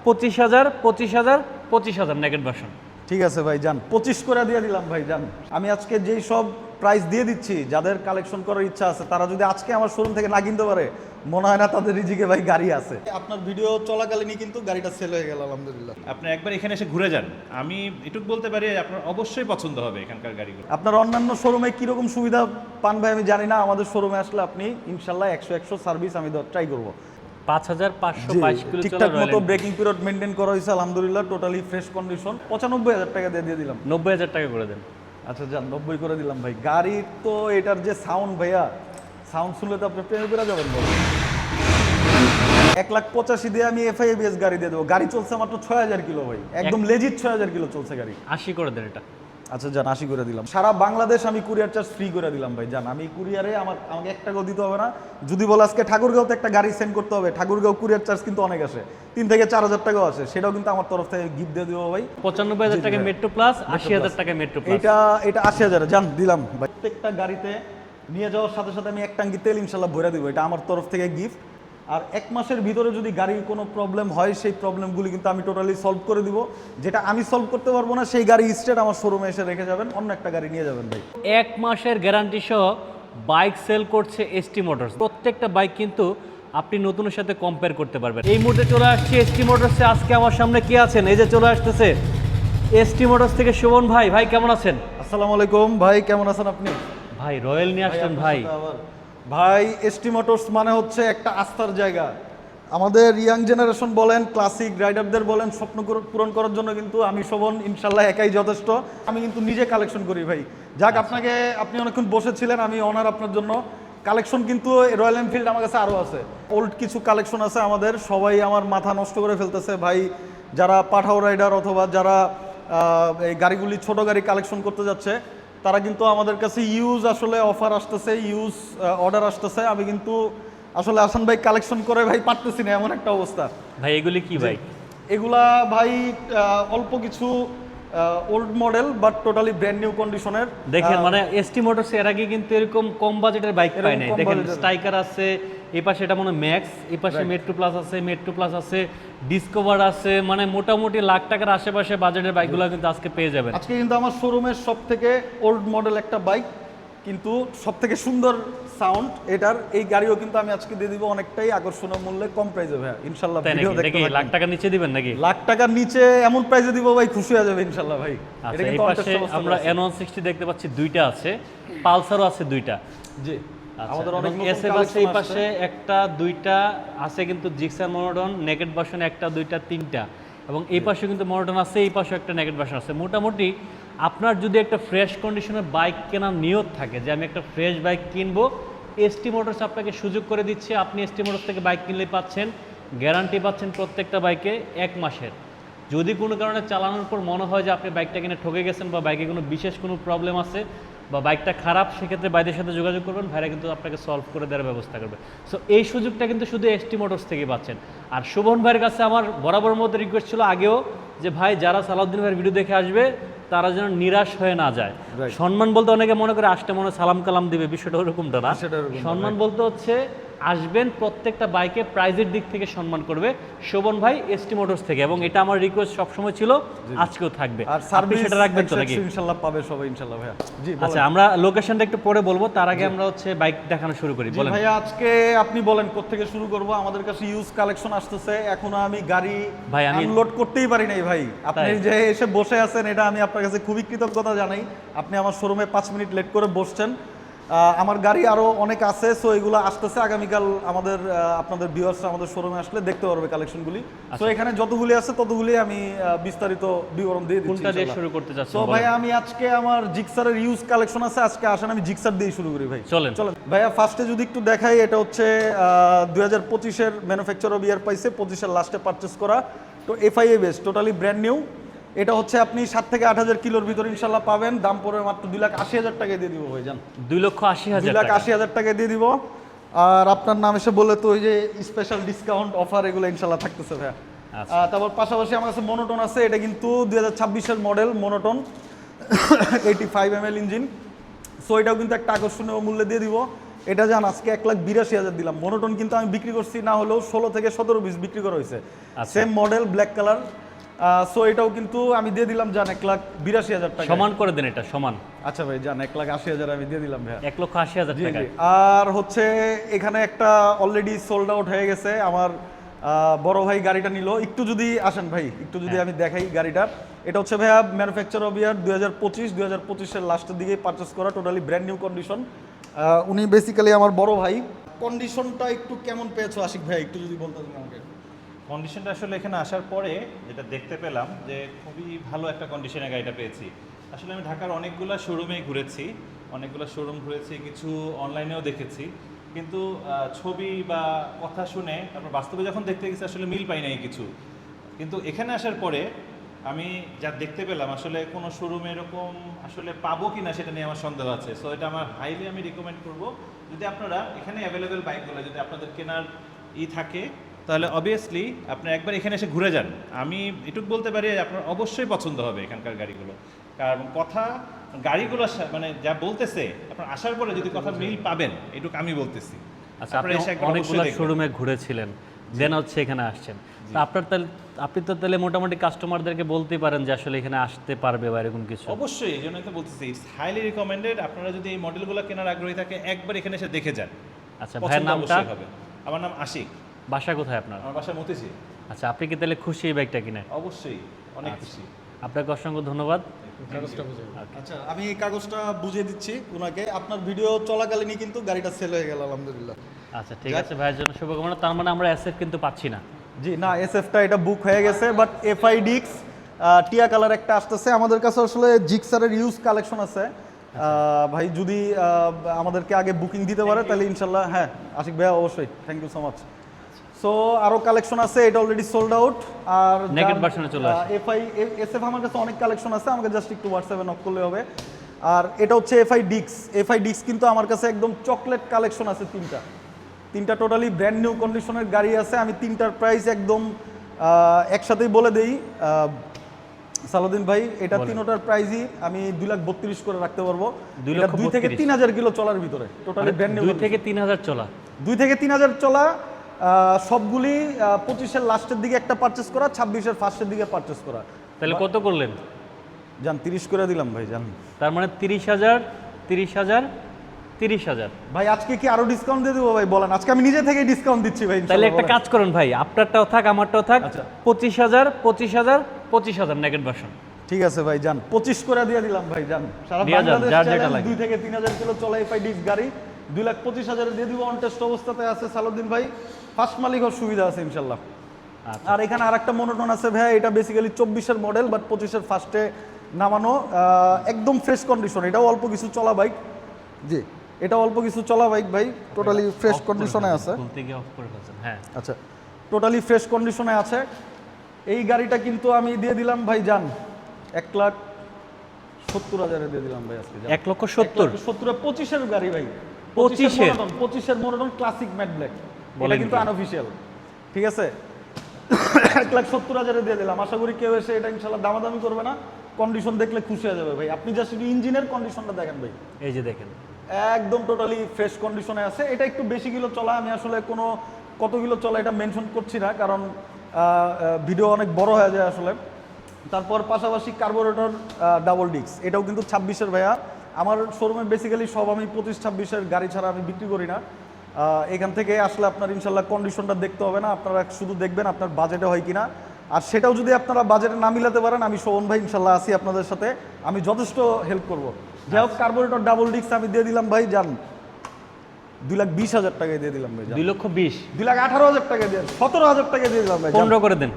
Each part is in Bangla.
25,000 25,000 25,000 নেকেট ভার্সন। ঠিক আছে ভাই, যান 25 করে দিয়ে দিলাম ভাই, যান। আমি আজকে যেই সব প্রাইস দিয়ে দিচ্ছি, যাদের কালেকশন করার ইচ্ছা আছে তারা যদি আজকে আমার শোরুম থেকে না কিনতে পারে, মনে হয় না তাদের রিজিকে ভাই গাড়ি আছে। আপনার ভিডিও চলাকালীনই কিন্তু গাড়িটা সেল হয়ে গেল আলহামদুলিল্লাহ। আপনি একবার এখানে এসে ঘুরে যান, আমি এটুকু বলতে পারি আপনার অবশ্যই পছন্দ হবে এখানকার গাড়িগুলো। আপনার অন্যান্য শোরুমে কীরকম সুবিধা পান ভাই আমি জানি না, আমাদের শোরুমে আসলে আপনি ইনশাল্লাহ 100 সার্ভিস আমি ট্রাই করবো। 5,522 কিলো চলা ঠিকঠাক মতো ব্রেকিং পিরিয়ড মেনটেন করা হয়েছে আলহামদুলিল্লাহ, টোটালি ফ্রেশ কন্ডিশন। 95,000 টাকা দিয়ে দিলাম। 90,000 টাকা করে দেন। আচ্ছা যান, 90 করে দিলাম ভাই। গাড়ির তো এটার যে সাউন্ড ভাইয়া, সাউন্ড শুনলে তো আপনি প্রেমে পেরা যাবেন ভাই। 1,85,000 দিয়ে আমি FIABS গাড়ি দিয়ে দেবো। গাড়ি চলছে মাত্র 6,000 কিলো ভাই, একদম লেজিট 6,000 কিলো চলছে গাড়ি। 80 করে দেন এটা। আচ্ছা যান, 80 করে দিলাম। সারা বাংলাদেশ আমি কুরিয়ার চার্জ ফ্রি করে দিলাম ভাই, যান। আমি কুরিয়ারে আমাকে 1 টাকাও দিতে হবে না। যদি বলে আজকে ঠাকুরগাঁওতে একটা গাড়ি সেন্ড করতে হবে, ঠাকুরগাঁও কুরিয়ার চার্জ কিন্তু অনেক আসে, 3 থেকে 4,000 টাকাও আসে, সেটাও কিন্তু আমার তরফ থেকে গিফট দিয়ে দেবো ভাই। 95,000 টাকা মেট্রো প্লাস, 80,000 টাকা মেট্রো প্লাস। এটা 80,000 জান দিলাম ভাই। প্রত্যেকটা গাড়িতে নিয়ে যাওয়ার সাথে সাথে আমি 1 ট্যাঙ্কি তেল ইনশাল্লাহ ভরে দিব, এটা আমার তরফ থেকে গিফট। আর 1 মাসের ভিতরে যদি গাড়ির কোনো প্রবলেম হয়, সেই প্রবলেমগুলি কিন্তু আমি টোটালি সলভ করে দিব। যেটা আমি সলভ করতে পারবো না, সেই গাড়ি স্টেট আমার শোরুমে এসে রেখে যাবেন, অন্য একটা গাড়ি নিয়ে যাবেন ভাই। 1 মাসের গ্যারান্টি সহ বাইক সেল করছে এসটি মোটরস। প্রত্যেকটা বাইক কিন্তু আপনি নতুনের সাথে কম্পেয়ার করতে পারবেন। এই মুহূর্তে চলে আসছে এসটি মোটরসে। আজকে আমার সামনে কি আছেন, এই যে চলে আসতেছে এসটি মোটরস থেকে শোভন ভাই। ভাই কেমন আছেন? আসসালামু আলাইকুম ভাই, কেমন আছেন আপনি? ভাই রয়্যাল নিয়ে আসলেন ভাই। ভাই এসটি মোটরস মানে হচ্ছে একটা আস্থার জায়গা। আমাদের ইয়াং জেনারেশন বলেন, ক্লাসিক রাইডারদের বলেন, স্বপ্ন পূরণ করার জন্য কিন্তু আমি শোভন ইনশাল্লাহ একাই যথেষ্ট। আমি কিন্তু নিজে কালেকশন করি ভাই। যাক, আপনি অনেকক্ষণ বসেছিলেন, আমি অনার আপনার জন্য। কালেকশন কিন্তু রয়্যাল এনফিল্ড আমার কাছে আরও আছে, ওল্ড কিছু কালেকশন আছে আমাদের। সবাই আমার মাথা নষ্ট করে ফেলতেছে ভাই, যারা পাঠাও রাইডার অথবা যারা এই গাড়িগুলি ছোট গাড়ি কালেকশন করতে যাচ্ছে, তারা কিন্তু আমাদের কাছে ইউজ আসলে অফার আসতেছে, ইউজ অর্ডার আসতেছে। আমি কিন্তু আসলে আসান ভাই কালেকশন করে ভাই পারতেছি না, এমন একটা অবস্থা। ভাই এগুলি কি ভাই? এগুলা ভাই অল্প কিছু old model but totally brand new কন্ডিশনের। দেখেন মানে এসটি মোটরস এর আগে কিন্তু এরকম কম বাজেটের বাইক পাই নাই। দেখেন স্ট্রাইকার আছে, এই পাশে এটা মনে ম্যাক্স, এই পাশে মেট্রো প্লাস আছে, মেট্রো প্লাস আছে, ডিসকভার আছে। মানে মোটামুটি লাখ টাকার আশেপাশে বাজেটের বাইকগুলো কিন্তু আজকে পেয়ে যাবেন। আজকে কিন্তু আমার শোরুমের সব থেকে ওল্ড মডেল একটা বাইক, কিন্তু সব থেকে সুন্দর সাউন্ড এটার। এই গাড়িও কিন্তু আমি আজকে দিয়ে দিব অনেকটাই আকর্ষণীয় মূল্যে, কম প্রাইসে ভাই ইনশাআল্লাহ। ভিডিও দেখতে নাকি লাখ টাকার নিচে দিবেন নাকি? লাখ টাকার নিচে এমন প্রাইসে দিব ভাই, খুশি হয়ে যাবে ইনশাআল্লাহ ভাই। এটা কিন্তু পাশে আমরা N160 দেখতে পাচ্ছি, দুইটা আছে, পালসারও আছে দুইটা। জি, আমাদের অনেক এসএফ আছে, এই পাশে একটা দুইটা আছে কিন্তু জিক্সার মনোটন নেকেট ভার্সন একটা দুইটা তিনটা, এবং এই পাশে কিন্তু মনোটন আছে, এই পাশে একটা নেকেট ভার্সন আছে। মোটামুটি আপনার যদি একটা ফ্রেশ কন্ডিশনের বাইক কেনার নিয়ত থাকে যে আমি একটা ফ্রেশ বাইক কিনবো, এসটি মোটরস আপনাকে সুযোগ করে দিচ্ছে। আপনি এসটি মোটরস থেকে বাইক কিনলে পাচ্ছেন গ্যারান্টি, পাচ্ছেন প্রত্যেকটা বাইকে 1 মাসের। যদি কোনো কারণে চালানোর পর মনে হয় যে আপনি বাইকটা কিনে ঠকে গেছেন বা বাইকে কোনো বিশেষ কোনো প্রবলেম আছে বা বাইকটা খারাপ, সেক্ষেত্রে বাইদের সাথে যোগাযোগ করবেন, ভাইরা কিন্তু আপনাকে সলভ করে দেওয়ার ব্যবস্থা করবে। সো এই সুযোগটা কিন্তু শুধু এসটি মোটরস থেকেই পাচ্ছেন। আর শোভন ভাইয়ের কাছে আমার বরাবর মধ্যে রিকোয়েস্ট ছিল আগেও যে ভাই যারা সালাউদ্দিন ভাইয়ের ভিডিও দেখে আসবে তারা যেন নিরাশ হয়ে না যায়। সম্মান বলতে অনেকে মনে করে আসতে মনে সালাম কালাম দিবে, বিষয়টা ওরকমটা না। সম্মান বলতে হচ্ছে আসবেন, প্রত্যেকটা বাইকে প্রাইজের দিক থেকে সম্মান করবে শোভন ভাই এসটি মোটরস থেকে, এবং এটা আমার রিকোয়েস্ট সবসময় ছিল, আজকেও থাকবে। আর সার্ভিস সেটা রাখবেন তো নাকি? ইনশাআল্লাহ পাবে সবাই ইনশাআল্লাহ ভাইয়া। জি আচ্ছা, আমরা লোকেশনটা একটু পরে বলবো, তার আগে আমরা হচ্ছে বাইক দেখানো শুরু করি। বলেন ভাইয়া, আজকে আপনি বলেন কোত্থেকে শুরু করব? আমাদের কাছে ইউজ কালেকশন আসতেছে, এখনো আমি গাড়ি ভাই আনলোড করতেই পারি নাই ভাই। আপনি যে এসে বসে আছেন, এটা আমি আপনার কাছে খুবই কৃতজ্ঞতা জানাই। আপনি আমার শোরুমে 5 মিনিট লেট করে বসছেন। আমার গাড়ি আরও অনেক আছে, সো এগুলো আসতেছে আগামীকাল। আমাদের আপনাদের ভিউয়ার্সরা আমাদের শোরুমে আসলে দেখতে পারবে কালেকশনগুলি। সো এখানে যতগুলি আছে ততগুলি আমি বিস্তারিত বিবরণ দিয়ে দিচ্ছি। কোনটা দিয়ে শুরু করতে চাচ্ছেন? তো ভাই আমি আজকে আমার জিক্সারের ইউজ কালেকশন আছে, আজকে আসেন আমি জিক্সার দিয়ে শুরু করি ভাই। চলেন ভাইয়া, ফার্স্টে যদি একটু দেখাই, এটা হচ্ছে 2025-এর ম্যানুফ্যাকচার অফ ইয়ার পাইছে, 25-এর লাস্টে পারচেস করা। তো FIABS টোটালি ব্র্যান্ড নিউ। এটা হচ্ছে আপনি 7 থেকে 8,000 কিলোর ভিতরে ইনশাল্লাহ পাবেন। দাম পড়বে মাত্র 2,80,000 টাকায় দিয়ে দিব ভাই। জান 2,80,000 2,80,000 টাকায় দিয়ে দিব। আর আপনার নাম এসে বললে তো ওই যে স্পেশাল ডিসকাউন্ট অফার এগুলো ইনশাল্লাহ থাকতেছে ভাইয়া। তারপর পাশাপাশি আমার কাছে মনোটন আছে, এটা কিন্তু 2026-এর model monotone, 85 ml engine. So এটাও কিন্তু একটা আকর্ষণীয় মূল্যে দিয়ে দিব। এটা জান আজকে 1,82,000 দিলাম। মনোটন কিন্তু আমি বিক্রি করছি না হলেও 16 থেকে 17 পিস বিক্রি করা হয়েছে, আচ্ছা। Same model black colour. So এটাও কিন্তু আমি দিয়ে দিলাম জান 1,82,000 টাকা। সমান করে দেন, এটা সমান। আচ্ছা ভাই জান 1,80,000 আমি দিয়ে দিলাম ভাই। 1,80,000 জি টাকা। জি। আর হচ্ছে এখানে একটা অলরেডি সোল্ড আউট হয়ে গেছে, আমার বড় ভাই গাড়িটা নিল। একটু যদি আসেন ভাই, একটু যদি আমি দেখাই গাড়িটা। এটা হচ্ছে ভাইয়া ম্যানুফ্যাকচার অফ ইয়ার 2025-2025-এর লাস্টের দিকে পারচেস করা, টোটালি ব্র্যান্ড নিউ কন্ডিশন। উনি বেসিক্যালি আমার বড় ভাই। কন্ডিশনটা একটু কেমন পেয়েছো আশিক ভাই, একটু যদি বলতেন আমাকে। কন্ডিশনটা আসলে এখানে আসার পরে যেটা দেখতে পেলাম যে খুবই ভালো একটা কন্ডিশনে গাড়িটা পেয়েছি। আসলে আমি ঢাকার অনেকগুলো শোরুমেই ঘুরেছি, ঘুরেছি, কিছু অনলাইনেও দেখেছি, কিন্তু ছবি বা কথা শুনে তারপর বাস্তবে যখন দেখতে গেছি আসলে মিল পাই নাই কিছু। কিন্তু এখানে আসার পরে আমি যা দেখতে পেলাম আসলে কোনো শোরুমে এরকম আসলে পাবো কি না সেটা নিয়ে আমার সন্দেহ আছে। সো এটা আমার হাইলি আমি রিকমেন্ড করব, যদি আপনারা এখানে অ্যাভেলেবেল বাইকগুলো যদি আপনাদের কেনার থাকে তাহলে অবভিয়াসলি আপনি একবার এখানে এসে ঘুরে যান। আমি এটুকু বলতে পারি আপনার অবশ্যই পছন্দ হবে এখানকার গাড়িগুলো, কারণ কথা গাড়িগুলো মানে যা বলতেছে আপনার আসার পরে যদি কথা মিল পাবেন এটুকু আমি বলতেছি। আচ্ছা, আপনি আপনারা এসে একবার অনেকগুলো অবশ্যই দেখবেন। শোরুমে ঘুরেছিলেন, দেন হচ্ছে এখানে আসছেন। তো আপনি তো তাহলে মোটামুটি কাস্টমারদেরকে বলতেই পারেন যে আসলে এখানে আসতে পারবে বা এরকম কিছু। অবশ্যই, এই জন্যই তো বলতেছি ইটস হাইলি রিকমেন্ডেড। আপনারা যদি এই মডেলগুলো কেনার আগ্রহী থাকে একবার এখানে এসে দেখে যান। আচ্ছা, পছন্দ ভাইয়ের নামটা? অবশ্যই হবে। আমার নাম আশিক, বাসা কোথায় আপনার? আমার বাসা মতিঝি। আচ্ছা, আপনি কি তাহলে খুশি এই বাইকটা কিনে? অবশ্যই অনেক খুশি। আপনাকে অসংখ্য ধন্যবাদ। আচ্ছা, আমি এই কাগজটা বুঝিয়ে দিচ্ছি ওনাকে। আপনার ভিডিও চলাকালীনই কিন্তু গাড়িটা সেল হয়ে গেল আলহামদুলিল্লাহ। আচ্ছা, ঠিক আছে, ভাইয়ের জন্য শুভকামনা। তার মানে আমরা এসএফ কিন্তু পাচ্ছি না। জি না, এসএফটা এটা বুক হয়ে গেছে, বাট এফআই ডিক্স টিয়া কালার একটা আসতেছে। আমাদের কাছে আসলে জিক্সারের ইউজ কালেকশন আছে। ভাই যদি আমাদেরকে আগে বুকিং দিতে পারে তাহলে ইনশাল্লাহ। হ্যাঁ আশিক ভাইয়া, অবশ্যই, thank you so much. So আরও কালেকশন আছে, এটা অলরেডি সোল্ড আউট। আর Naked version এ চলে আসে। এফআই এসএফ আমার কাছে অনেক কালেকশন আছে, আমাকে জাস্ট একটু হোয়াটসঅ্যাপে নক করলে হবে। আর এটা হচ্ছে এফআই ডিক্স কিন্তু আমার কাছে একদম চকলেট কালেকশন আছে তিনটা টোটালি ব্র্যান্ড নিউ কন্ডিশনের গাড়ি আছে। আমি তিনটার প্রাইস একদম একসাথেই বলে দেই সালাউদ্দিন ভাই। এটা তিনটার প্রাইসই আমি 2,32,000 করে রাখতে পারবো। 2 থেকে 3,000 কিলো চলার ভিতরে টোটালি ব্র্যান্ড নিউ। 2 থেকে 3,000 চলা। 2 থেকে 3,000 চলা, সবগুলি 25-এর লাস্টের দিকে একটা পারচেস করা, 26-এর ফার্স্টের দিকে পারচেস করা। তাহলে কত করলেন? জান 30 করে দিলাম ভাই জান। তার মানে 30,000 ভাই আজকে কি আরো ডিসকাউন্ট দিয়ে দেবো ভাই? বলেন, আজকে আমি নিজে থেকে ডিসকাউন্ট দিচ্ছি ভাই। তাহলে একটা ইনশাআল্লাহ, কাজ করুন ভাই, আপনারটাও থাক আমারটাও থাক। আচ্ছা। 25,000 নেগেট ভার্সন। ঠিক আছে ভাই জান, 25 করে দিয়ে দিলাম ভাই জান। সারা দিয়ে যান, বাংলাদেশ যার যেটা চ্যালেঞ্জ, লাগে। 2 থেকে 3,000 কিলো চলা এফআই ডিক্স গাড়ি 2,25,000 দিয়ে দিব। অন টেস্ট অবস্থাতে আছে সালাউদ্দিন ভাই, ফার্স্ট মালিক হওয়ার সুবিধা আছে ইনশাল্লাহ। আচ্ছা। আর এখানে আরেকটা মনোটন আছে ভাই, এটা বেসিক্যালি 24-এর মডেল, বাট 25-এর ফার্স্টে নামানো, একদম ফ্রেশ কন্ডিশন। এটাও অল্প কিছু চলা বাইক। জি, এটা অল্প কিছু চলা বাইক ভাই, টোটালি ফ্রেশ কন্ডিশনে আছে। বলতে গিয়ে অফ করে ফেলছেন। হ্যাঁ, আচ্ছা, টোটালি ফ্রেশ কন্ডিশনে আছে। এই গাড়িটা কিন্তু আমি দিয়ে দিলাম ভাই জান 1,70,000 দিয়ে দিলাম ভাই আজকে। 1,70,000 25-এর গাড়ি ভাই, 25-এর? 25-এর মনোটন ক্লাসিক ম্যাট ব্ল্যাক। এটা বলেন কিন্তু কি? আনঅফিশিয়াল, ঠিক আছে। 1,70,000 দিয়ে দিলাম। আশা করি কেউ এসে এটা ইনশাল্লাহ দামাদামি করবে না, কন্ডিশন দেখলে খুশি হয়ে যাবে ভাই। আপনি জাস্ট ইঞ্জিনের কন্ডিশনটা দেখেন ভাই, এই যে দেখেন, একদম টোটালি ফ্রেশ কন্ডিশনে আছে। এটা একটু বেশি কিলো চলা, আমি আসলে কত কিলো চলা এটা মেনশন করছি না, কারণ ভিডিও অনেক বড় হয়ে যায় আসলে। তারপর পাশাপাশি কার্বোরেটর ডাবল ডিক্স, এটাও কিন্তু 26-এর ভাইয়া। আমার শোরুমে বেসিক্যালি সব আমি 25-26-এর গাড়ি ছাড়া আমি বিক্রি করি না। এখান থেকে আসলে আপনার ইনশাল্লাহ কন্ডিশনটা দেখতে হবে না, আপনারা শুধু দেখবেন আপনার বাজেটে হয় কিনা। আর সেটাও যদি আপনারা বাজেটে না মিলাতে পারেন, আমি শোভন ভাই ইনশাল্লাহ আছি আপনাদের সাথে, আমি যথেষ্ট হেল্প করব। যাই হোক, কার্বোরেটর ডাবল ডিক্স আমি দিয়ে দিলাম ভাই জান 2,20,000 টাকায় দিয়ে দিলাম ভাই জান। 2,20,000 2,18,000 টাকা দিয়ে, 17,000 টাকা দিয়ে দিলাম ভাই জান। 15 করে দেন।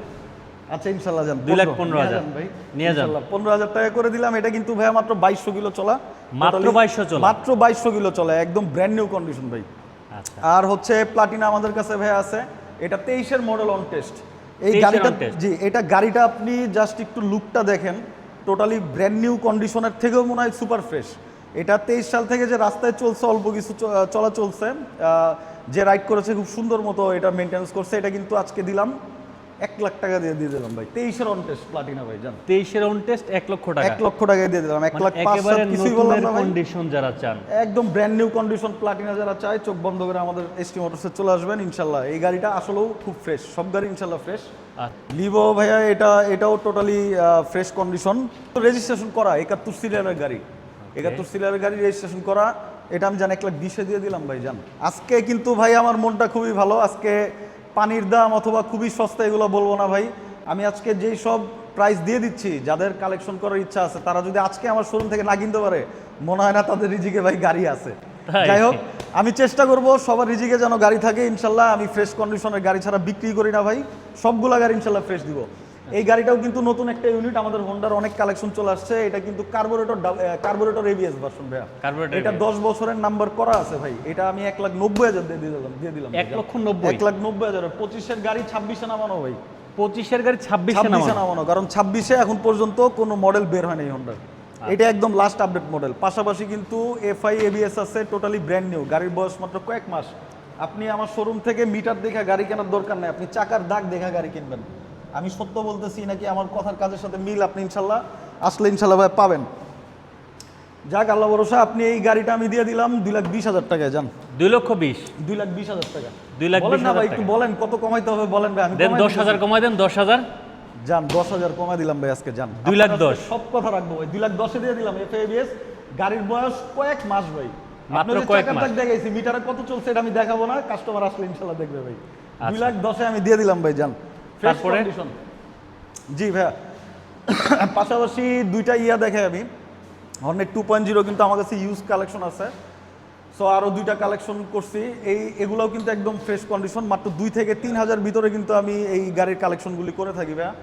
আচ্ছা ইনশাল্লাহ জান, 2,15,000 ভাই নিয়ে যান। 15,000 টাকা করে দিলাম। এটা কিন্তু ভাই মাত্র 2,200 কিলো চলা, মাত্র Totally 2,200 চলা? মাত্র 2,200 কিলো চলা, একদম ব্র্যান্ড নিউ কন্ডিশন ভাই। আচ্ছা, আর হচ্ছে প্লাটিনা আমাদের কাছে ভাই আছে, এটা 23-এর মডেল অন টেস্ট। এই 23-এর গাড়িটা, on test। জি এটা গাড়িটা আপনি জাস্ট একটু লুকটা দেখেন, টোটালি ব্র্যান্ড নিউ কন্ডিশনের থেকেও মনে হয় সুপার ফ্রেশ। এটা 23 সাল থেকে যে রাস্তায় চলছে, অল্প কিছু চলা চলছে, যে রাইড করেছে খুব সুন্দর মতো এটা মেনটেন্স করছে। এটা কিন্তু আজকে দিলাম 1 লাখ টাকা দিয়ে দিলাম ভাই। 23-এর অন টেস্ট প্লাটিনা ভাই জান। 23-এর অন টেস্ট 1 লক্ষ টাকা। 1 লক্ষ টাকায় দিয়ে দিলাম। 1 মানে লাখ 5 একেবারে কিছুই বললাম নতুনের না ভাই। কন্ডিশন যারা চান, একদম ব্র্যান্ড নিউ কন্ডিশন প্লাটিনা যারা চায় চোখ বন্ধ করে আমাদের এসটি মোটরসে চলে আসবেন ইনশাল্লাহ। এই গাড়িটা আসলেও খুব ফ্রেশ, সব গাড়ি ইনশাল্লাহ ফ্রেশ। লিভো ভাইয়া এটাও টোটালি ফ্রেশ কন্ডিশন, রেজিস্ট্রেশন করা 71 সিরিয়ালের গাড়ি। 71 সিরিয়ালের গাড়ি রেজিস্ট্রেশন করা, এটা আমি জানি 1,20,000 দিয়ে দিলাম ভাই জান। আজকে কিন্তু ভাই আমার মনটা খুবই ভালো। আজকে পানির দাম অথবা খুবই সস্তা এগুলো বলবো না ভাই। আমি আজকে যেই সব প্রাইস দিয়ে দিচ্ছি, যাদের কালেকশন করার ইচ্ছা আছে তারা যদি আজকে আমার শোরুম থেকে না কিনতে পারে, মনে হয় না তাদের রিজিকে ভাই গাড়ি আছে। তাই? যাই হোক, আমি চেষ্টা করব সবার রিজিকে যেন গাড়ি থাকে ইনশাল্লাহ। আমি ফ্রেশ কন্ডিশনের গাড়ি ছাড়া বিক্রি করি না ভাই, সবগুলা গাড়ি ইনশাল্লাহ ফ্রেশ দিব। এই গাড়িটাও কিন্তু নতুন একটা ইউনিট, আমাদের হোন্ডার অনেক কালেকশন চলে আসছে। এটা কিন্তু কার্বোরেটর এবিএস ভার্সন ভাইয়া। কার্বোরেটর এটা 10 বছরের নাম্বার করা আছে ভাই। এটা আমি 1,90,000 দিয়ে দিলাম 1,90,000 1,90,000 25-এর গাড়ি 26-এ নামানো ভাই। 25-এর গাড়ি 26-এ 26-এ নামানো, কারণ 26-এ এখন পর্যন্ত কোনো মডেল বের হয় নাই হোন্ডার। এটা একদম লাস্ট আপডেট মডেল। পাশাপাশি কিন্তু এফআই এবিএস আছে, টোটালি ব্র্যান্ড নিউ। গাড়ির বয়স মাত্র কয়েক মাস। আপনি আমার শোরুম থেকে মিটার দেখা গাড়ি কেনার দরকার নেই, আপনি চাকার দাগ দেখা গাড়ি কিনবেন। আমি সত্য বলতেছি নাকি আমার কথার কাজের সাথে মিল আপনি ইনশাল্লাহ আসলে ইনশাল্লাহ ভাই পাবেন। যাক আল্লাহ ভরসা, আপনি এই গাড়িটা আমি দিয়ে দিলাম 2,20,000 টাকায় যান। 2,20,000 2,20,000 টাকা। 2,20,000 বলেন না ভাই, টাকা। একটু বলেন কত কমাইতে হবে বলেন ভাই। আমি দেন কমাই 10,000 কমাই দেন, 10,000। যান 10,000 কমাই দিলাম ভাই আজকে যান। 2,10,000 সব কথা রাখবো ভাই, 2,10,000 দিয়ে দিলাম এফএবিএস। গাড়ির বয়স কয়েক মাস ভাই, মাত্র আপনাদের কয়েক চাকার মাস। দাগ দেখাইছি, মিটারে কত চলছে এটা আমি দেখাবো না, কাস্টমার আসলে ইনশাল্লাহ দেখবে ভাই। আচ্ছা। 2,10,000 আমি দিয়ে দিলাম ভাই যান। তারপরে? জি ভাইয়া, পাশাপাশি দুইটা দেখে আমি হর্নেট 2.0 কিন্তু আমার কাছে ইউজ কালেকশন আছে। সো আরও দুইটা কালেকশন করছি, এগুলোও কিন্তু একদম ফ্রেশ কন্ডিশন। মাত্র 2 থেকে 3,000 ভিতরে কিন্তু আমি এই গাড়ির কালেকশনগুলি করে থাকি ভাইয়া।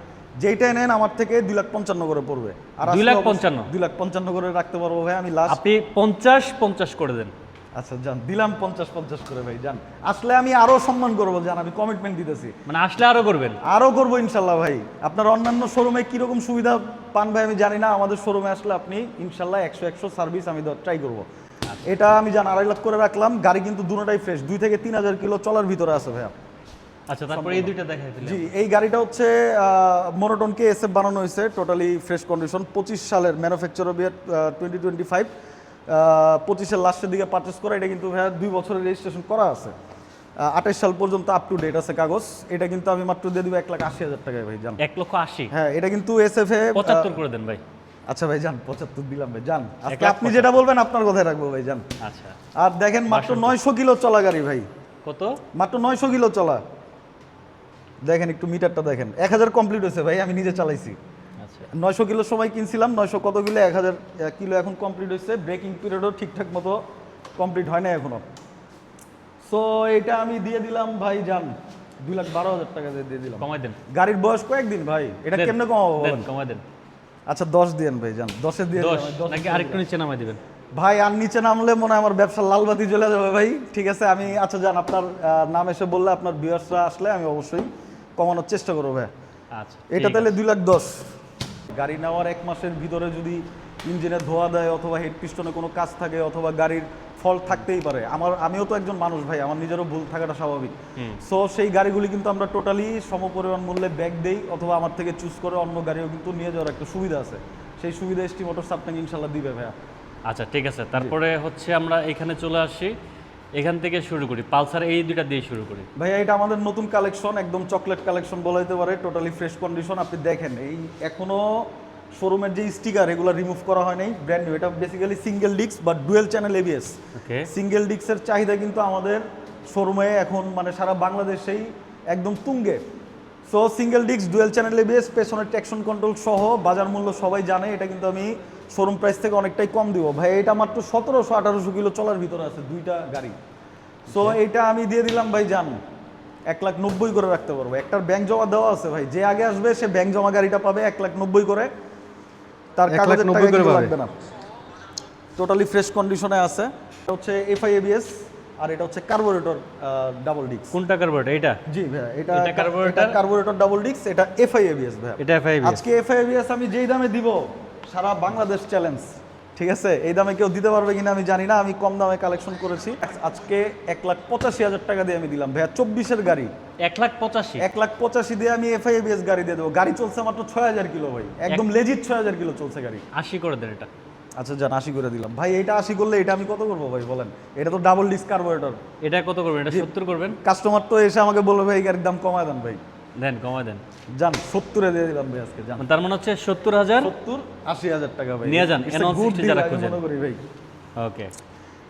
যেইটাই নেন আমার থেকে 2,55,000 করে পড়বে। আর 2,55,000 2,55,000 করে রাখতে পারবো ভাই আমি লাস্ট। আপনি 50 করে দেন। আচ্ছা যান, দিলাম 50 করে ভাই যান। আসলে আমি আরো সম্মান করবো জান, আমি কমিটমেন্ট দিতেছি, মানে আসলে আরো করবেন। আরো করবো ইনশাল্লাহ ভাই। আপনার অন্যান্য শোরুমে কিরকম সুবিধা পান ভাই আমি জানি না, আমাদের শোরুমে আসলে আপনি ইনশাল্লাহ 100 সার্ভিস আমি ট্রাই করবো। এটা আমি জান 2.5 লাখ করে রাখলাম। গাড়ি কিন্তু দুটোটাই ফ্রেশ, 2 থেকে 3,000 কিলো চলার ভিতরে আছে ভাইয়া। আচ্ছা, তারপরে এই দুইটা দেখাই দিলেন। জি, এই গাড়িটা হচ্ছে মোনোটনকে এসএফ বানানো হয়েছে, টোটালি ফ্রেশ কন্ডিশন। 25 সালের ম্যানুফ্যাকচার অফ 2025, 25-এর লাস্টের দিকে পারচেস করা। এটা কিন্তু ভাইয়া 2 বছরের রেজিস্ট্রেশন করা আছে, 28 সাল পর্যন্ত আপ টু ডেট আছে কাগজ। এটা কিন্তু আমি মাত্র দিয়ে দিব 1,80,000 টাকায় ভাই জান। 1,80,000। হ্যাঁ, এটা কিন্তু এসএফ এ 75 করে দেন ভাই। আচ্ছা ভাই জান, 75 দিলাম ভাই জান। আজকে 1,75,000 আপনি যেটা বলবেন আপনার কথাই রাখবো ভাই জান। আচ্ছা, আর দেখেন মাত্র 900 কিলো চলা গাড়ি ভাই, কত? মাত্র 900 কিলো চলা। দেখেন একটু মিটারটা দেখেন, 1000 কমপ্লিট হয়েছে ভাই, আমি নিজে চালাইছি। আচ্ছা, 900 কিলোর সময় কিনছিলাম, 900 কত কিলো, 1000 কিলো এখন কমপ্লিট হয়েছে। ব্রেকিং পিরিয়ডও ঠিকঠাক মতো কমপ্লিট হয় না এখনো। সো এটা আমি দিয়ে দিলাম ভাই জান 2,12,000 টাকা দিয়ে দিলাম। কমাই দেন। গাড়ির বয়স কয়েকদিন ভাই, এটা দেন, কেমনে কমাবো দেন, বলেন? কমাই দেন। আচ্ছা 10 দিয়েন ভাই জান, 10-এ দিয়ে 10 দিলাম, 10 নাকি দিয়ে আরেকটু দিলাম। নিচে নামাই দিবেন? ভাই আর নিচে নামলে মনে হয় আমার ব্যবসার লাল বাতি জ্বলে যাবে ভাই। ঠিক আছে, আমি আচ্ছা জান আপনার নাম এসে বললে আপনার ভিউয়ার্সরা আসলে আমি অবশ্যই কমানোর চেষ্টা করবো ভাই। আচ্ছা, এটা ঠিক তাহলে আছে। 2,10,000। গাড়ি নেওয়ার 1 মাসের ভিতরে যদি ইঞ্জিনে ধোয়া দেয় অথবা হেড পিস্টনে কোনো কাজ থাকে অথবা গাড়ির ফল্ট থাকতেই পারে, আমিও তো একজন মানুষ ভাই, আমার নিজেরও ভুল থাকাটা স্বাভাবিক। সো সেই গাড়িগুলি কিন্তু আমরা টোটালি সমপরিমাণ মূল্যে ব্যাগ দেই, অথবা আমার থেকে চুজ করে অন্য গাড়িও কিন্তু নিয়ে যাওয়ার একটা সুবিধা আছে। সেই সুবিধা এসটি মোটরস আপনাকে ইনশাল্লাহ দিবে ভাইয়া। আচ্ছা, ঠিক আছে। তারপরে হচ্ছে আমরা এখানে চলে আসি, এখান থেকে শুরু করি। পালসার এই দুইটা দিয়ে শুরু করি ভাইয়া। এটা আমাদের নতুন কালেকশন, একদম চকলেট কালেকশন বলা যেতে পারে, টোটালি ফ্রেশ কন্ডিশন। আপনি দেখেন এই এখনো শোরুমের যে স্টিকার এগুলো রিমুভ করা হয় নাই, ব্র্যান্ড নিউ। এটা বেসিক্যালি সিঙ্গেল ডিস্ক বা ডুয়েল চ্যানেল এবিএস। ওকে। সিঙ্গেল ডিস্কের চাহিদা কিন্তু আমাদের শোরুমে এখন মানে সারা বাংলাদেশেই একদম তুঙ্গে। So single disc dual channel ABS, পেছনের ট্র্যাকশন কন্ট্রোল সহ, বাজার মূল্য সবাই জানে। এটা কিন্তু আমি শোরুম প্রাইস থেকে অনেকটাই কম দিব ভাই। এটা মাত্র 1700-1800 কিলো চলার ভিতরে আছে দুইটা গাড়ি। সো এটা আমি দিয়ে দিলাম ভাই জান 1,90,000 করে রাখতে পারবো। একটার ব্যাংক জমা দেওয়া আছে ভাই, যে আগে আসবে সে ব্যাংক জমা গাড়িটা পাবে 1,90,000 করে, তার কাগজের টাকা কিছু লাগবে না। টোটালি ফ্রেশ কন্ডিশনে আছে। এটা হচ্ছে এফআই এবিএস আর এটা হচ্ছে কার্বোরেটর ডাবল ডিস্ক। কোনটা কার্বোরেটর? এটা? জি ভাই, এটা কার্বোরেটর, কার্বোরেটর ডাবল ডিস্ক, এটা এফআই এবিএস ভাই। এটা FIBS। আজকে এফআই এবিএস আমি যেই দামে দিব সারা বাংলাদেশ চ্যালেঞ্জ, ঠিক আছে, এই দামে কেউ দিতে পারবে কিনা আমি জানি না, আমি কম দামে কালেকশন করেছি। আজকে 1,85,000 টাকা দিয়ে আমি দিলাম ভাইয়া, 24-এর গাড়ি। 1,85,000 1,85,000 দিয়ে আমি FIABS গাড়ি দিয়ে দেবো। গাড়ি চলছে মাত্র 6,000 কিলো ভাই, একদম লেজিট 6,000 কিলো চলছে গাড়ি। 80 করে দেন এটা। আচ্ছা যান, 80 করে দিলাম ভাই। এটা 80 করলে এটা আমি কত করবো ভাই বলেন? এটা তো ডাবল ডিস্ক কার্বোরেটর। এটা কত করবেন? এটা 70 করবেন। কাস্টমার তো এসে আমাকে বলবে ভাই এই গাড়ির দাম কমায় দেন ভাই। দেন, কমায় দেন। যান 70-এ দিয়ে দিলাম ভাই আজকে। যান, তার মানে হচ্ছে 70,000 70-80,000 টাকা ভাই নিয়ে যান। It's a N160 good deal, যারা আমি খোঁজেন। মনে করি ভাই। ওকে,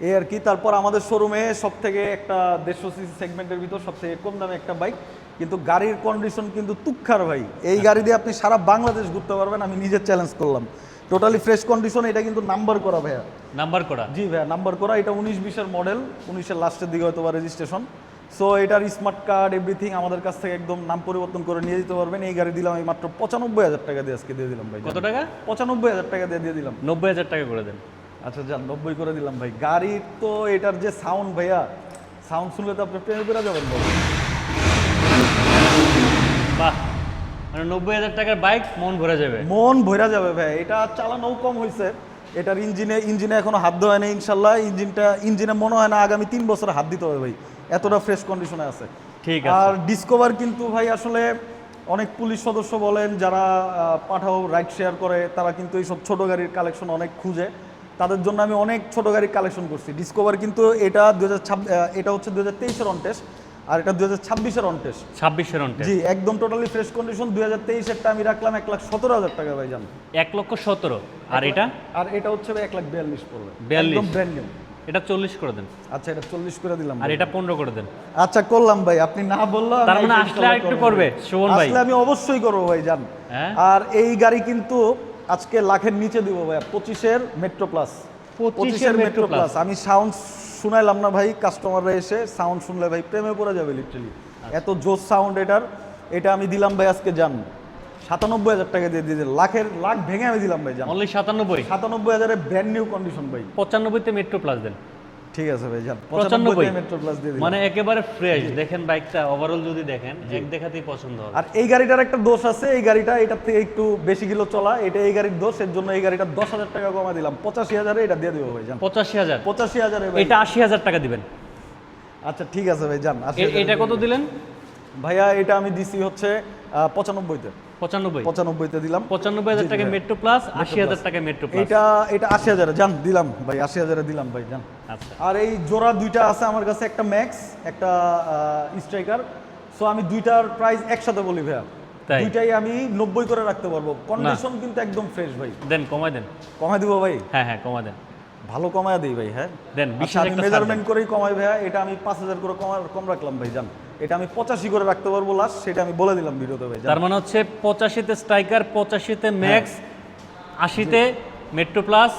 এই আর কি। তারপর আমাদের শোরুমে সব থেকে একটা 150 সিসি সেগমেন্টের ভিতর সবথেকে কম দামে একটা বাইক, কিন্তু গাড়ির কন্ডিশন কিন্তু তুক্ষার ভাই। এই গাড়ি দিয়ে আপনি সারা বাংলাদেশ ঘুরতে পারবেন, আমি নিজে চ্যালেঞ্জ করলাম। টোটালি ফ্রেশ কন্ডিশন, এটা কিন্তু নাম্বার করা ভাইয়া। নাম্বার করা? জি ভাইয়া, নাম্বার করা। এটা 19-20-এর মডেল, 19-এর লাস্টের দিকে হয়তো বা রেজিস্ট্রেশন। সো এটার স্মার্ট কার্ড এভরিথিং আমাদের কাছ থেকে একদম নাম পরিবর্তন করে নিয়ে যেতে পারবেন। এই গাড়ি দিলাম আমি মাত্র 95,000 টাকা দিয়ে আজকে দিয়ে দিলাম ভাই। কত টাকা? 95,000 টাকা দিয়ে দিলাম। 90,000 টাকা করে দেন। আচ্ছা যান, 90 করে দিলাম ভাই। গাড়ির তো এটার যে সাউন্ড ভাইয়া, সাউন্ড শুনলে তো আপনি প্রেমে পড়ে যাবেন ভাই। বাহ, মানে 90,000 টাকার বাইক মন ভরে যাবে। মন ভরা যাবে ভাই। এটা চালানোও কম হয়েছে, এটার ইঞ্জিনে এখনো হাত দেওয়া হয়নি ইনশাল্লাহ। ইঞ্জিনে মনে হয় না আগামী 3 বছর হাত দিতে হবে ভাই, এতটা ফ্রেশ কন্ডিশনে আছে। ঠিক আছে। আর ডিসকভার কিন্তু ভাই আসলে অনেক পুলিশ সদস্য বলেন যারা পাঠাও রাইড শেয়ার করে, তারা কিন্তু এইসব ছোট গাড়ির কালেকশন অনেক খুঁজে। তাদের জন্য আমি অনেক ছোট গাড়ির কালেকশন করছি। ডিসকভার কিন্তু এটা 2026, এটা হচ্ছে 2023-এর অন টেস্ট, আর এটা 2026-এর অন টেস্ট। 26-এর অন টেস্ট। জি, একদম টোটালি ফ্রেশ কন্ডিশন। 2023-এরটা আমি রাখলাম 1,17,000 টাকা ভাই। জান 1,17,000। আর এটা? আর এটা হচ্ছে ভাই 1,42,000 পড়বে, 42? একদম ব্র্যান্ড নিউ। এটা 40 করে দেন। আচ্ছা, এটা 40 করে দিলাম আর ভাই। এটা 15 করে দেন। আচ্ছা করলাম ভাই, আপনি না বললো তার মানে আসলে আরেকটু করবে শোভন ভাই? আসলে আমি অবশ্যই করবো ভাই। জান, হ্যাঁ। আর এই গাড়ি কিন্তু আজকে লাখের নিচে দিব ভাই। 25-এর মেট্রো প্লাস। 25-এর মেট্রো প্লাস। আমি সাউন্ড শুনাইলাম না ভাই, কাস্টমাররা এসে সাউন্ড শুনলে ভাই প্রেমে পড়ে যাবে লিটারালি। এত জোস সাউন্ড এটার। এটা আমি দিলাম ভাই আজকে জান 97,000 টাকা দিয়ে দিলাম। লাখ ভেঙে আমি দিলাম ভাই। জান অনলি 97? 97,000-এ ব্র্যান্ড নিউ কন্ডিশন ভাই। 95-তে মেট্রো প্লাস দেন। ঠিক আছে ভাই, যান 95 মেট্রো প্লাস দিয়ে দিলাম। মানে একেবারে ফ্রেশ। দেখেন বাইকটা ওভারঅল যদি দেখেন, এক দেখাতেই পছন্দ হবে। আর এই গাড়িটার একটা দোষ আছে, এই গাড়িটা এটার থেকে একটু বেশি কিলো চলা, এটা এই গাড়ির দোষ। এর জন্য এই গাড়িটা 10,000 টাকা কমা দিলাম, 85,000-এ এটা দিয়ে দেবো ভাই। জান 85,000? 85,000-এ ভাই। এটা 80,000 টাকা দিবেন। আচ্ছা ঠিক আছে ভাই, যান 80,000 এটা কত দিলেন ভাইয়া? এটা আমি দিছি হচ্ছে 95-তে। 95-তে দিলাম। 95,000 টাকা মেট্রো প্লাস, 80,000 টাকা মেট্রো প্লাস। এটা 80,000-এ জান দিলাম ভাই, 80,000-এ দিলাম ভাই। জান আচ্ছা। আর এই জোড়া দুইটা আছে আমার কাছে, একটা ম্যাক্স, একটা স্ট্রাইকার। সো আমি দুইটার প্রাইস একসাথে বলি ভাইয়া, তাই? দুইটাই আমি 90 করে রাখতে পারবো। কন্ডিশন কিন্তু একদম ফ্রেশ ভাই। দেন, কমায় দেন। কমায় দিব ভাই? হ্যাঁ হ্যাঁ, কমায় দেন। ভালো কমায় দিই ভাই। হ্যাঁ দেন, আচ্ছা, 20,000 আমি একটা ছাড় মেজারমেন্ট দেন। করেই কমাই ভাইয়া। এটা আমি 5,000 করে কম রাখলাম ভাই। জান এটা আমি 85 করে রাখতে পারবো লাস্ট, সেটা আমি বলে দিলাম ভিডিওতে ভাই। তার মানে হচ্ছে 85-তে স্ট্রাইকার, 85-তে ম্যাক্স, 80-তে মেট্রো প্লাস,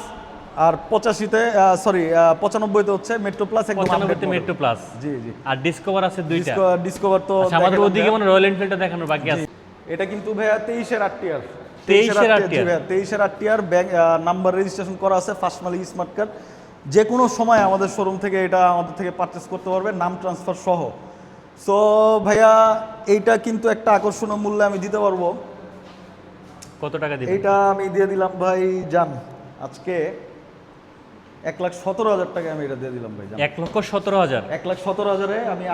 আর 85-তে সরি 95-তে হচ্ছে মেট্রো প্লাস, একদম 95-তে মেট্রো প্লাস। জি জি। আর ডিসকভার আছে দুইটা। ডিসকভার তো আচ্ছা, আমাদের দেখালাম ওদিকে ভাইয়া। মানে রয়্যাল এনফিল্ডটা দেখানোর বাকি আছে। এটা কিন্তু ভাইয়া 23-এর আরটিআর। 23-এর RTR? 23-এর আরটিআর, ব্যাংক নাম্বার রেজিস্ট্রেশন করা আছে, ফার্স্ট মালিক স্মার্ট কার্ড। যে কোনো সময় আমাদের শোরুম থেকে এটা আমাদের থেকে পারচেস করতে পারবে, নাম ট্রান্সফার সহ। সো ভাইয়া এইটা কিন্তু একটা আকর্ষণীয় মূল্যে আমি দিতে পারবো। কত টাকা দিবেন? এইটা আমি দিয়ে দিলাম ভাই। জান আজকে 1,17,000 টাকা আমি এটা দিয়ে দিলাম ভাই। জান 1,17,000? 1,17,000-এ আমি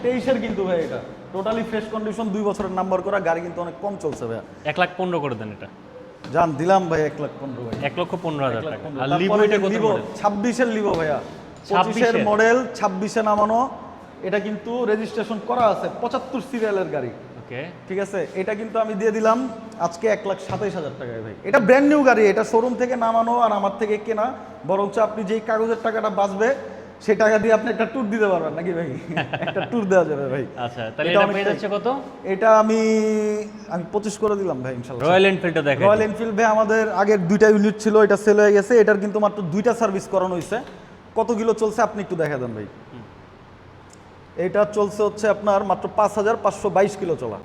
23-এর কিন্তু ভাই, এটা টোটালি ফ্রেশ কন্ডিশন, 2 বছরের নাম্বার করা গাড়ি, কিন্তু অনেক কম চলছে ভাইয়া। 1,15,000 করে দেন এটা। জান দিলাম ভাই 1,15,000 ভাই। 1,15,000 টাকা। আর তারপরে লিভো এটা কত লিভো মডেল? 26-এর লিভো ভাইয়া। 25-এর 26-এর? মডেল, 26-এ নামানো। এটা কিন্তু রেজিস্ট্রেশন করা আছে, 75 সিরিয়ালের গাড়ি। ওকে। ঠিক আছে, এটা কিন্তু আমি দিয়ে দিলাম আজকে 1,27,000 টাকায় ভাই। এটা ব্র্যান্ড নিউ গাড়ি, এটা শোরুম থেকে নামানো আর আমার থেকে কেনা। বরঞ্চ আপনি যেই কাগজের টাকাটা বাঁচবে সেই টাকা দিয়ে আপনি একটা ট্যুর দিতে পারবেন নাকি ভাই? একটা ট্যুর দেওয়া যাবে ভাই। আচ্ছা, তাহলে এটা পেয়ে যাচ্ছে কত? এটা আমি 25 করে দিলাম ভাই ইনশাআল্লাহ। রয়্যাল এনফিল্ডটা দেখেন। রয়্যাল এনফিল্ড ভাই আমাদের আগের 2টা ইউনিট ছিল, এটা সেল হয়ে গেছে। এটার কিন্তু মাত্র 2টা সার্ভিস করানো হয়েছে। কত কিলো চলছে আপনি একটু দেখা দেন ভাই। এটা চলছে হচ্ছে আপনার মাত্র 5,522 কিলো চলা।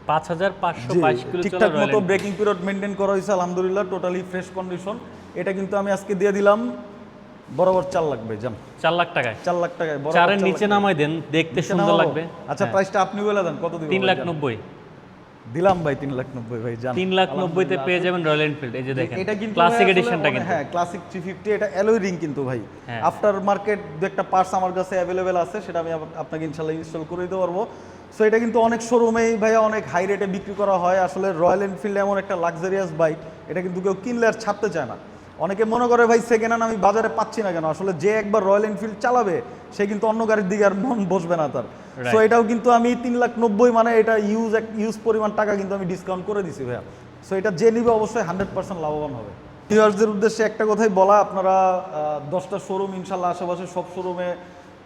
5,522 কিলো চলা। ঠিকঠাক মতো ব্রেকিং পিরিয়ড মেনটেন করা হয়েছে আলহামদুলিল্লাহ, টোটালি ফ্রেশ কন্ডিশন। এটা কিন্তু আমি আজকে দিয়ে দিলাম বরাবর 4 লাখ ভাই। জান 4 লাখ টাকায়? 4 লাখ টাকায় বরাবর। 4-এর নিচে নামাই দেন, দেখতে সুন্দর লাগবে। আচ্ছা প্রাইসটা আপনি বলে দেন কত দিবেন? 3,90,000। দিলাম ভাই 3,90,000 ভাই জান। 3,90,000-তে পেয়ে যাবেন রয়্যাল এনফিল্ড। এই যে দেখেন এটা কিন্তু ক্লাসিক ভাই এডিশনটা আসলে কিন্তু হ্যাঁ ক্লাসিক 350, এটা অ্যালয় রিং কিন্তু ভাই। হ্যাঁ। আফটার মার্কেট দু একটা পার্টস আমার কাছে অ্যাভেলেবেল আছে, সেটা আমি আপনাকে ইনশাল্লাহ ইনস্টল করে দিতে পারবো। সো এটা কিন্তু অনেক শোরুমেই ভাইয়া অনেক হাই রেটে বিক্রি করা হয়। আসলে রয়্যাল এনফিল্ড এমন একটা লাক্সারিয়াস বাইক, এটা কিন্তু কেউ কিনলে আর ছাড়তে চায় না। অনেকে মনে করে ভাই সেকেন্ড হ্যান্ড আমি বাজারে পাচ্ছি না কেন, আসলে যে একবার রয়্যাল এনফিল্ড চালাবে সে কিন্তু অন্য গাড়ির দিকে আর মন বসবে না তার। সো এটাও কিন্তু আমি 3,90,000 মানে এটা ইউজ পরিমাণ টাকা কিন্তু আমি ডিসকাউন্ট করে দিছি ভাইয়া। সো এটা যে নিবে অবশ্যই 100% লাভবান হবে। ভিউয়ার্সদের উদ্দেশ্যে একটা কথাই বলা, আপনারা 10টা শোরুম ইনশাল্লাহ আশেপাশে সব শোরুমে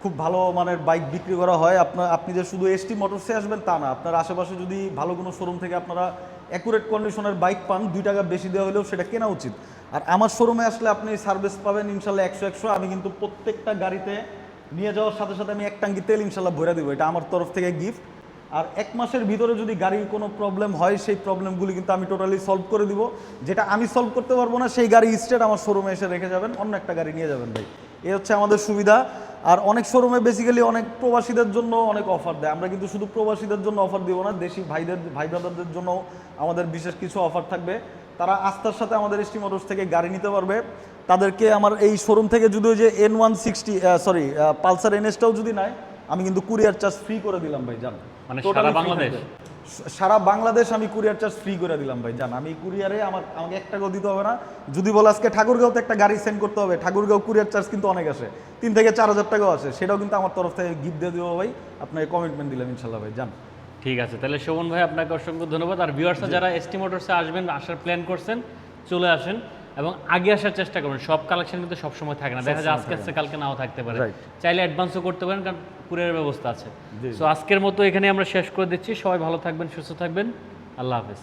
খুব ভালো মানের বাইক বিক্রি করা হয়। আপনি যে শুধু এসটি মোটরসে আসবেন তা না, আপনার আশেপাশে যদি ভালো কোনো শোরুম থেকে আপনারা অ্যাকুরেট কন্ডিশনের বাইক পান, 2 টাকা বেশি দেওয়া হলেও সেটা কেনা উচিত। আর আমার শোরুমে আসলে আপনি সার্ভিস পাবেন ইনশাল্লাহ 100-100। আমি কিন্তু প্রত্যেকটা গাড়িতে নিয়ে যাওয়ার সাথে সাথে আমি 1 ট্যাঙ্কি তেল ইনশাল্লাহ ভরে দেবো, এটা আমার তরফ থেকে গিফট। আর 1 মাসের ভিতরে যদি গাড়ির কোনো প্রবলেম হয়, সেই প্রবলেমগুলি কিন্তু আমি টোটালি সলভ করে দিব। যেটা আমি সলভ করতে পারবো না, সেই গাড়ি স্টেট আমার শোরুমে এসে রেখে যাবেন, অন্য একটা গাড়ি নিয়ে যাবেন ভাই। এই হচ্ছে আমাদের সুবিধা। আর অনেক শোরুমে বেসিক্যালি অনেক প্রবাসীদের জন্য অনেক অফার দেয়। আমরা কিন্তু শুধু প্রবাসীদের জন্য অফার দিব না, দেশি ভাই ব্রাদারদের জন্য আমাদের বিশেষ কিছু অফার থাকবে। তারা আস্থার সাথে আমাদের এসটি মোটরস থেকে গাড়ি নিতে পারবে। তাদেরকে আমার এই শোরুম থেকে যদি ওই যে N160 পালসার NS-টাও যদি নেয়, আমি কিন্তু কুরিয়ার চার্জ ফ্রি করে দিলাম ভাই জান। মানে Totally সারা free বাংলাদেশ? থাকবে। সারা বাংলাদেশ আমি কুরিয়ার চার্জ ফ্রি করে দিলাম ভাই জান। আমি কুরিয়ারে আমাকে 1 টাকাও দিতে হবে না। যদি বলে আজকে ঠাকুরগাঁওতে একটা গাড়ি সেন্ড করতে হবে, ঠাকুরগাঁও কুরিয়ার চার্জ কিন্তু অনেক আসে, 3 থেকে 4,000 টাকাও আসে, সেটাও কিন্তু আমার তরফ থেকে গিফট দিয়ে দেবো ভাই। আপনাকে কমিটমেন্ট দিলাম ইনশাল্লাহ ভাই জান। ঠিক আছে, তাহলে শোভন ভাই আপনাকে অসংখ্য ধন্যবাদ। আর ভিউয়ার্সরা যারা এসটি মোটরসে আসবেন, আসার প্ল্যান করছেন, চলে আসেন এবং আগে আসার চেষ্টা করবেন। সব কালেকশন কিন্তু সবসময় থাকে না, দেখা যায় আজকে আসছে কালকে নাও থাকতে পারে। Right. চাইলে অ্যাডভান্সও করতে পারেন, কারণ কুরিয়ারের ব্যবস্থা আছে। জি। সো আজকের মতো এখানে আমরা শেষ করে দিচ্ছি। সবাই ভালো থাকবেন, সুস্থ থাকবেন, আল্লাহ হাফেজ।